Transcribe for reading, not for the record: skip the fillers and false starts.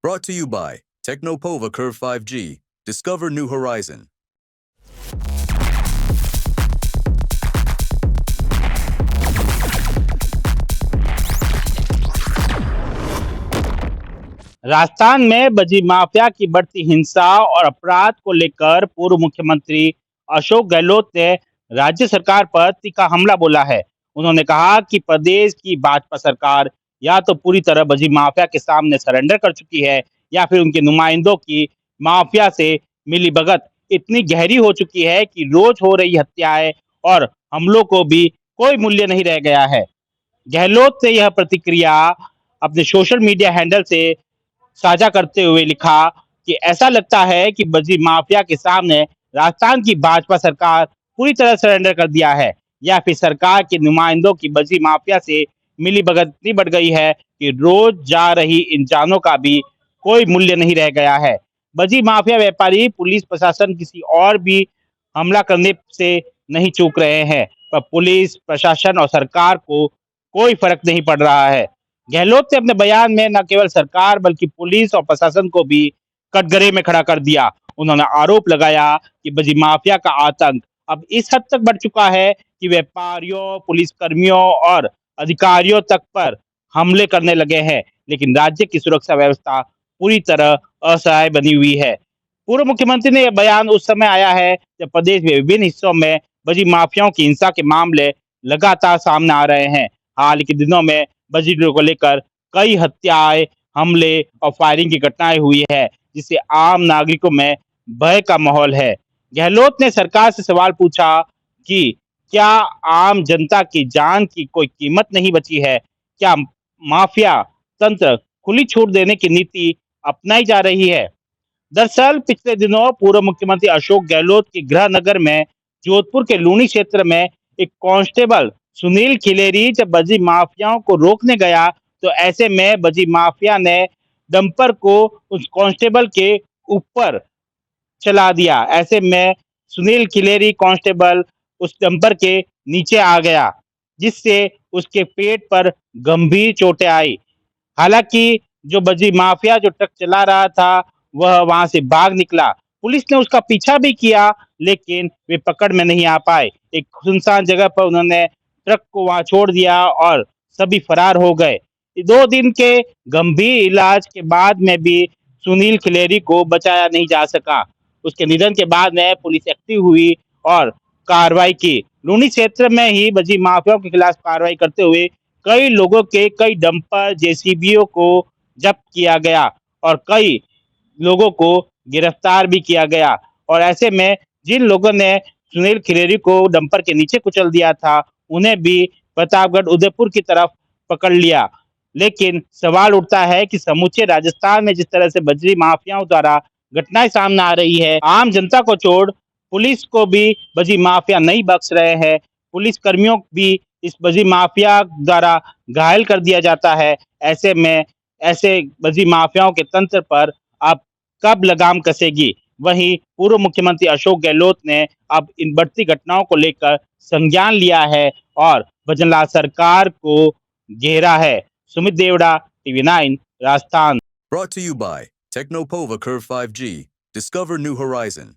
Brought to you by Technopova Curve 5G. Discover new horizon. Rajasthan में बजी mafia की बढ़ती हिंसा और अपराध को लेकर पूर्व मुख्यमंत्री अशोक गहलोत ने राज्य सरकार पर तीखा हमला बोला है। उन्होंने कहा कि प्रदेश की भाजपा सरकार या तो पूरी तरह बजी माफिया के सामने सरेंडर कर चुकी है या फिर उनके नुमाइंदों की माफिया से मिलीभगत इतनी गहरी हो चुकी है कि रोज हो रही हत्याएं और हमलों को भी कोई मूल्य नहीं रह गया है। गहलोत ने यह प्रतिक्रिया अपने सोशल मीडिया हैंडल से साझा करते हुए लिखा कि ऐसा लगता है कि बजी माफिया के सामने राजस्थान की भाजपा सरकार पूरी तरह सरेंडर कर दिया है या फिर सरकार के नुमाइंदों की बजी माफिया से मिलीभगत इतनी बढ़ गई है कि रोज जा रही इन जानों का भी कोई मूल्य नहीं रह गया है। बजी माफिया व्यापारी पुलिस प्रशासन किसी और भी हमला करने से नहीं चूक रहे हैं, पर पुलिस प्रशासन और सरकार को कोई फर्क नहीं पड़ रहा है। गहलोत ने अपने बयान में न केवल सरकार बल्कि पुलिस और प्रशासन को भी कटघरे में खड़ा कर दिया। उन्होंने आरोप लगाया कि बजी माफिया का आतंक अब इस हद तक बढ़ चुका है कि व्यापारियों, पुलिसकर्मियों और अधिकारियों तक पर हमले करने लगे हैं, लेकिन राज्य की सुरक्षा व्यवस्था पूरी तरह असहाय बनी हुई है। पूर्व मुख्यमंत्री ने यह बयान उस समय आया है जब प्रदेश में विभिन्न हिस्सों में बजी माफियाओं की हिंसा के मामले लगातार सामने आ रहे हैं। हाल के दिनों में बजट को लेकर कई हत्याएं, हमले और फायरिंग की घटनाएं हुई है, जिससे आम नागरिकों में भय का माहौल है। गहलोत ने सरकार से सवाल पूछा कि क्या आम जनता की जान की कोई कीमत नहीं बची है? क्या माफिया तंत्र खुली छूट देने की नीति अपनाई जा रही है? दरअसल पिछले दिनों पूर्व मुख्यमंत्री अशोक गहलोत के गृह नगर में जोधपुर के लूनी क्षेत्र में एक कांस्टेबल सुनील खिलेरी जब बजी माफियाओं को रोकने गया, तो ऐसे में बजी माफिया ने डंपर को उस कांस्टेबल के ऊपर चला दिया। ऐसे में सुनील खिलेरी कांस्टेबल उस डंपर के नीचे आ गया, जिससे उसके पेट पर गंभीर चोटें आई। हालांकि जो बजी माफिया जो ट्रक चला रहा था वह वहां से भाग निकला। पुलिस ने उसका पीछा भी किया, लेकिन वे पकड़ में नहीं आ पाए। एक सुनसान जगह पर उन्होंने ट्रक को वहां छोड़ दिया और सभी फरार हो गए। 2 दिन के गंभीर इलाज के बाद में भी सुनील खिलेरी को बचाया नहीं जा सका। उसके निधन के बाद में पुलिस एक्टिव हुई और कार्रवाई की। लूनी क्षेत्र में ही बजी माफियाओं के खिलाफ कार्रवाई करते हुए कई लोगों के कई डंपर जेसीबीओ को जब्त किया गया और कई लोगों को गिरफ्तार भी किया गया। और ऐसे में जिन लोगों ने सुनील खिलेरी को डंपर के नीचे कुचल दिया था, उन्हें भी प्रतापगढ़ उदयपुर की तरफ पकड़ लिया। लेकिन सवाल उठता है कि समूचे राजस्थान में जिस तरह से बजरी माफियाओं द्वारा घटनाएं सामने आ रही है, आम जनता को छोड़ पुलिस को भी बजी माफिया नहीं बख्श रहे हैं। पुलिस कर्मियों भी इस बजी माफिया द्वारा घायल कर दिया जाता है। ऐसे में ऐसे बजी माफियाओं के तंत्र पर अब कब लगाम कसेगी? वहीं पूर्व मुख्यमंत्री अशोक गहलोत ने अब इन बढ़ती घटनाओं को लेकर संज्ञान लिया है और भजनलाल सरकार को घेरा है। Sumit Devda, TV9, Rajasthan. Brought to you by Technopova Curve 5G. Discover new horizon.